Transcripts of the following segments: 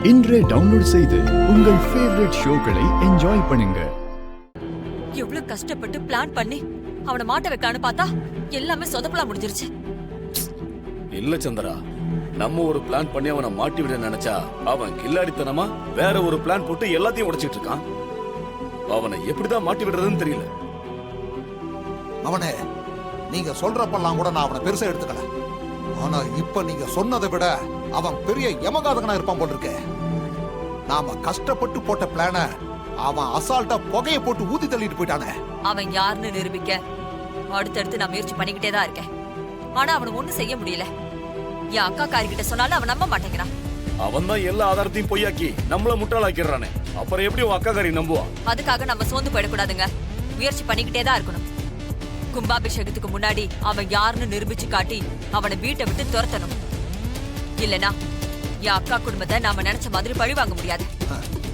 இன்றே டவுன்லோட் செய்து உங்கள் ஃபேவரட் ஷோக்களை என்ஜாய் பண்ணுங்க. எவ்வளவு கஷ்டப்பட்டு பிளான் பண்ணி அவனை மாட்ட வைக்கலான்னு பார்த்தா எல்லாமே சொதப்பலா முடிஞ்சிருச்சு. இல்ல சந்திரா, நம்ம ஒரு பிளான் பண்ணி அவனை மாட்டி விட நினைச்சா அவன் கில்லாடித்தனமா வேற ஒரு பிளான் போட்டு எல்லாத்தையும் உடைச்சிட்டு இருக்கான். அவனை எப்படிதான் மாட்டி விடுறதுன்னு தெரியல. அவனே, நீங்க சொல்றப்பெல்லாம் கூட நான் அவனை பெருசா எடுத்துக்கல. ஆனா இப்ப நீங்க சொன்னதை விட அவன் பெரிய யமகாதகனா இருப்பான் போல் இருக்கு. நாம கஷ்டப்பட்டு போட்ட பிளான அவன் அசால்ட்டா புகையை போட்டு ஊதி தள்ளிட்டு போயிட்டானே. அவன் யாருன்னு நிரூபிக்க அடுத்தடுத்து நான் முயற்சி பண்ணிக்கிட்டே தான் இருக்கேன். ஆனா அவனை ஒண்ணும் செய்ய முடியல. என் அக்கா காரிக்கிட்ட சொன்னாலும் அவன் நம்ப மாட்டேங்கிறான். அவன் தான் எல்லா ஆதாரத்தையும் பொய்யாக்கி நம்மள முட்டாளாக்கிறானே. அப்புறம் எப்படி உன் அக்கா காரி நம்புவா? அதுக்காக நம்ம சோர்ந்து போயிடக்கூடாதுங்க. முயற்சி பண்ணிக்கிட்டே தான் இருக்கணும். கும்பாபிஷேகத்துக்கு முன்னாடி அவன் யாருன்னு நிரூபிச்சு காட்டி அவனை வீட்டை விட்டு துரத்தணும். இல்லனா என் அக்கா குடும்பத்தை நாம நினைச்ச மாதிரி பழி வாங்க முடியாது.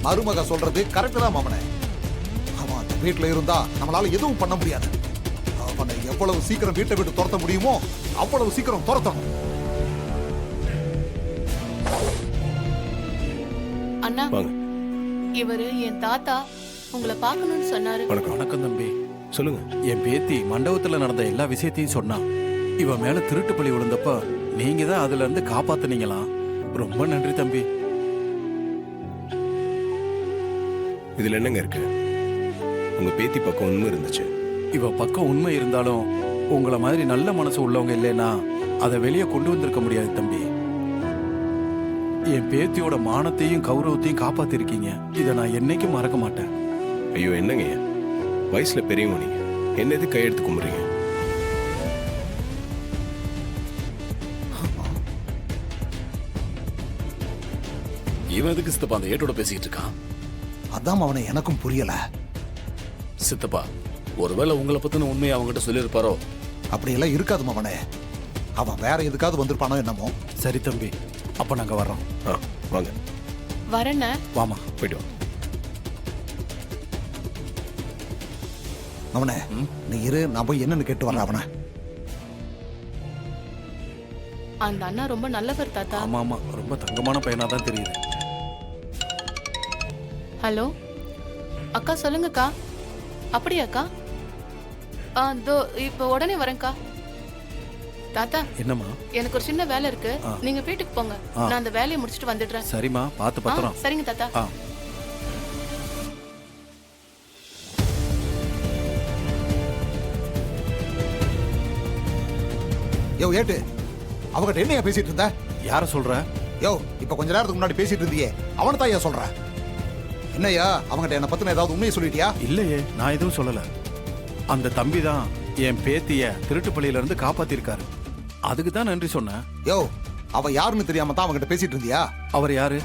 மருமக சொல்றது கரெக்ட் தான் மாமனே. அவன் அந்த வீட்டுல இருந்தா நம்மளால எதுவும் பண்ண முடியாது. அவனை எவ்வளவு சீக்கிரம் வீட்டை விட்டு துரத்த முடியுமோ அவ்வளவு சீக்கிரம் துரத்தணும். அண்ணா, இவரு என் தாத்தா உங்களை பார்க்கணும்னு சொன்னாரு. வணக்கம் தம்பி. சொல்லுங்க. என் பேத்தி மண்டபத்துல நடந்த எல்லா விஷயத்தையும் சொன்னா. இவ மேல திருட்டு பழி விழுந்தப்ப நீங்க தான் அதுல இருந்து காப்பாத்துனீங்களாம். ரொம்ப நன்றி தம்பி. இதுல என்னங்க இருக்கு? உங்க பேத்தி பக்கம் உண்மை இருந்துச்சு. இவ பக்கம் உண்மை இருந்தாலும் உங்களை மாதிரி நல்ல மனசு உள்ளவங்க இல்லைன்னா அதை வெளியே கொண்டு வந்திருக்க முடியாது தம்பி. என் பேத்தியோட மானத்தையும் கௌரவத்தையும் காப்பாத்திருக்கீங்க. இதை நான் என்னைக்கும் மறக்க மாட்டேன். ஐயோ, என்னங்க வயசுல பெரியவங்க நீங்க, என்ன எது கையெடுத்து கும்பிடுறீங்க? இவன் எதுக்கு சித்தப்பா அந்த ஏட்டோட பேசிக்கிட்டு இருக்கான்? அதான் அவனை எனக்கும் புரியல. சித்தப்பா, ஒருவேளை உங்களை பத்தின உண்மையை அவங்ககிட்ட சொல்லியிருப்பாரோ? அப்படியெல்லாம் இருக்காது மாமனே. அவன் வேற எதுக்காவது வந்திருப்பானோ என்னமோ. சரி தம்பி, அப்ப நாங்க வர்றோம். வாங்க. வரேன்ன. வாமா, போயிட்டு வா. அவனே, நீ இரு, நான் போய் என்னன்னு கேட்டு வரேன் அவனை. அந்த அண்ணா ரொம்ப நல்லவர் தாத்தா. ஆமா ஆமா, ரொம்ப தங்கமான பையனா தான் தெரியுது. ஹலோ அக்கா, சொல்லுங்கக்கா. அப்படியாக்கா? தோ இப்போ உடனே வரேன்க்கா. தாத்தா, என்னம்மா? எனக்கு ஒரு சின்ன வேலை இருக்கு. நீங்க வீட்டுக்கு போங்க, நான் அந்த வேலையை முடிச்சிட்டு வந்துடுறேன். சரிம்மா, பார்த்து பத்திரம். சரிங்க தாத்தா. யோ ஏட்டு, அவகிட்ட என்னையா பேசிட்டு இருந்த? யார சொல்ற? யோ, இப்ப கொஞ்ச நேரத்துக்கு முன்னாடி பேசிட்டு இருந்தியே, அவனை தான் ஐயா சொல்ற. என்னையா, அவங்கிட்ட என்ன பத்தின ஏதாவது உண்மையை சொல்லிட்டியா? இல்லையே, நான் எதுவும் சொல்லல. அந்த தம்பி தான் என் பேத்திய திருட்டு பள்ளியில இருந்து காப்பாத்திருக்காரு. அதுக்கு தான் நன்றி சொன்னேன். யோ, அவ யாருன்னு தெரியாம தான் அவங்கிட்ட பேசிட்டு இருந்தியா? அவர் யாரு?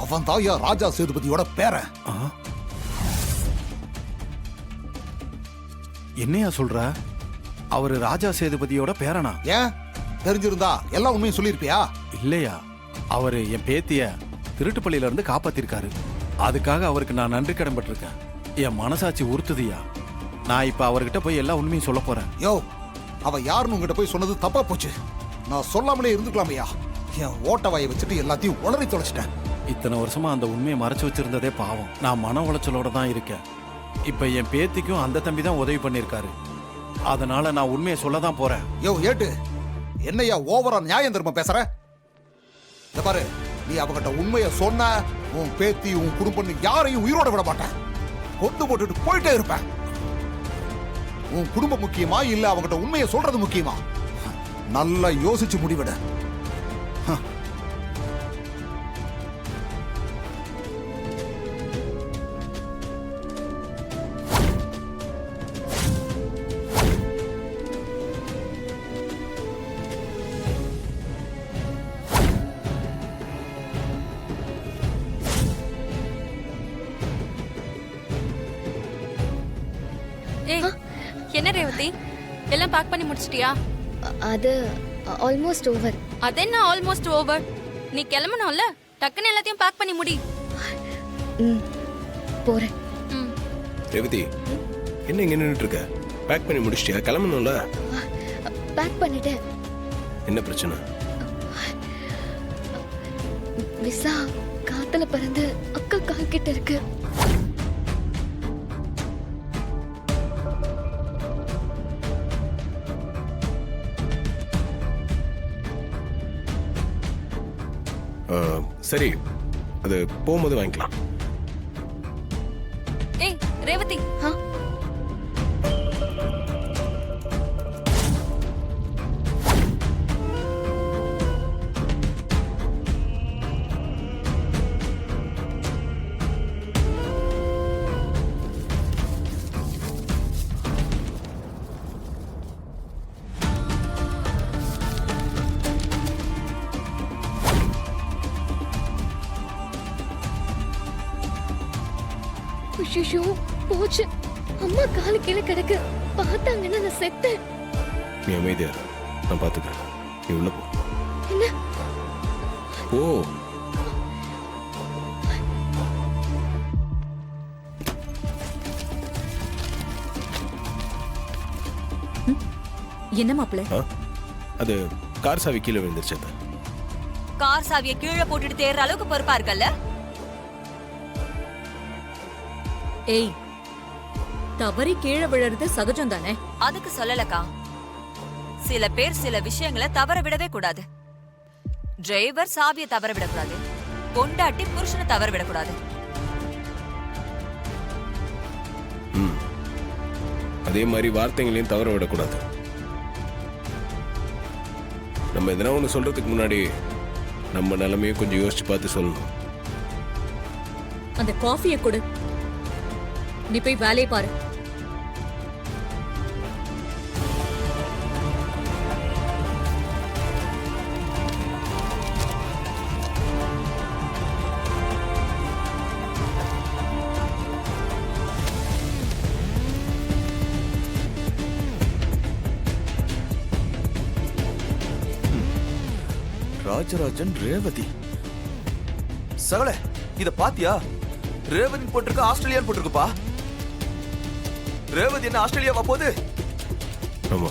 அவன் தான் ஐயா ராஜா சேதுபதியோட பேரன். என்னையா சொல்ற? அவரு ராஜா சேதுபதியோட பேரனா? ஏன், தெரிஞ்சிருந்தா எல்லா உண்மையும் சொல்லிருப்பியா? இல்லையா, அவரு என் பேத்திய திருட்டு பள்ளியில இருந்து காப்பாத்திருக்காரு. அதுக்காக அவருக்கு நான் நன்றி கடன் பட்டிருக்கேன். என் மனசாட்சி உறுத்துதியா. நான் இப்ப அவர்கிட்ட போய் எல்லா உண்மையும் சொல்ல போறேன். யோ, அவ யாருன்னு உங்ககிட்ட போய் சொன்னது தப்பா போச்சு. நான் சொல்லாமலே இருந்துக்கலாமையா. என் ஓட்ட வாயை வச்சுட்டு எல்லாத்தையும் உளறி தொலைச்சிட்டேன். இத்தனை வருஷமா அந்த உண்மையை மறைச்சு வச்சிருந்ததே பாவம். நான் மன உளைச்சலோட தான் இருக்கேன். இப்ப என் பேத்திக்கும் அந்த தம்பி தான் உதவி பண்ணிருக்காரு. அதனால நான் உண்மையை சொல்லதான் போறேன். யோ ஏட்டு, என்னையா ஓவரா நியாயம் தர்மம் பேசுற? இந்த பாரு, நீ அவகிட்ட உண்மையை சொன்ன உன் பேத்தி உன் குடும்பம் யாரையும் உயிரோட விட மாட்டேன். கொண்டு போட்டுட்டு போயிட்டே இருப்பேன். உன் குடும்பம் முக்கியமா இல்ல அவங்கிட்ட உண்மையை சொல்றது முக்கியமா? நல்லா யோசிச்சு முடிவிட. என்ன ரேவதி, எல்லாம் பேக் பண்ணி முடிச்சிட்டியா? அது ஆல்மோஸ்ட் ஓவர். அது என்ன ஆல்மோஸ்ட் ஓவர்? நீ கிளம்பணும்ல, டக்குன்னு எல்லாத்தையும் பேக் பண்ணி முடி. போறேன். ரேவதி, என்ன இங்க நின்னுட்டு இருக்க? பேக் பண்ணி முடிச்சிட்டியா? கிளம்பணும்ல? பேக் பண்ணிட்டேன். என்ன பிரச்சனை? விசா காத்துல பறந்து அக்கா கால் கிட்ட இருக்கு. சரி, அது போகும்போது வாங்கிக்கலாம். ஏய் ரேவதி, ஆ? ஐயோ, போச்சு. அம்மா காலு கீழே கிடக்கு. பார்த்தாங்கன்னா நான் செத்தேன். நீ அமைதியா இரு. நான் பார்த்துக்கிறேன். நீ உள்ள போ. என்ன? ஓ, என்ன மாப்பிள்ள? அது கார் சாவி கீழே விழுந்துருச்சு. அத்தை. கார் சாவியை கீழே போட்டுட்டு தேடுற அளவுக்கு பொறுப்பா இருக்கல்ல? ஏய், தவறி கீழே விழறது சகஜம் தானே? அதுக்கு சொல்லலக்கா. சில பேர் சில விஷயங்களை தவற விடவே கூடாது. டிரைவர் சாவியை தவற விடக்கூடாது, பொண்டாட்டி புருஷனை தவற விடக்கூடாது. அதே மாதிரி வார்த்தைகளையும் தவற விடக்கூடாது. நம்ம எதனா ஒன்று சொல்றதுக்கு முன்னாடி நம்ம நிலைமையும் கொஞ்சம் யோசிச்சு பார்த்து சொல்லணும். அந்த காஃபியை கொடு. நீ போய் வேலையை பாரு. ராஜராஜன் ரேவதி. சகல இத பாத்தியா? ரேவதி போட்டிருக்க, ஆஸ்திரேலியான்னு போட்டிருக்குப்பா. ரேவதி என்ன ஆஸ்திரேலியாவா போகுது? ஆமா.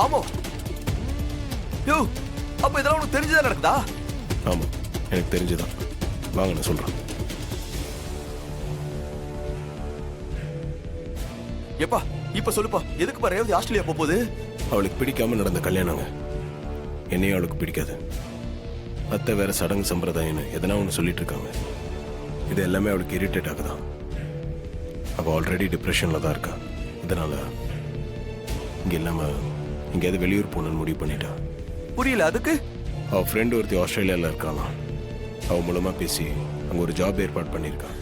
ஆமா. யோ, அப்ப இதெல்லாம் உனக்கு தெரிஞ்சுதான் நடக்குதா? ஆமா, எனக்கு தெரிஞ்சுதான். வாங்க, நான் சொல்றேன். எப்பா இப்ப சொல்லுப்பா, எதுக்குப்பா ரேவதி ஆஸ்திரேலியா போகுது? அவளுக்கு பிடிக்காம நடந்த கல்யாணங்க. என்னையும் அவளுக்கு பிடிக்காது. அத்தை வேற சடங்கு சம்பிரதாயம்னு எதனா ஒன்று சொல்லிட்டு இருக்காங்க. இது எல்லாமே அவளுக்கு இரிட்டேட் ஆகுதான். அவள் ஆல்ரெடி டிப்ரெஷன்ல தான் இருக்கா. இதனால இங்க இல்லாம எங்கேயாவது வெளியூர் போகணும்னு முடிவு பண்ணிட்டா. புரியல. அதுக்கு அவள் ஃப்ரெண்டு ஒருத்தி ஆஸ்திரேலியாவில் இருக்காளாம். அவள் மூலமா பேசி அங்கே ஒரு ஜாப் ஏற்பாடு பண்ணியிருக்கான்.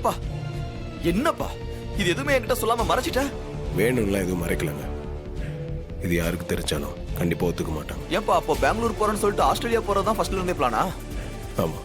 எப்பா என்னப்பா இது எதுவுமே என்கிட்ட சொல்லாம மறைச்சிட்ட? வேணும்லாம் எதுவும் மறைக்கலங்க. இது யாருக்கு தெரிஞ்சாலும் கண்டிப்பா ஒத்துக்க மாட்டாங்க. ஏன்பா அப்போ பெங்களூர் போறேன்னு சொல்லிட்டு ஆஸ்திரேலியா போறதுதான் ஃபர்ஸ்ட்ல இருந்தே பிளானா? ஆமா.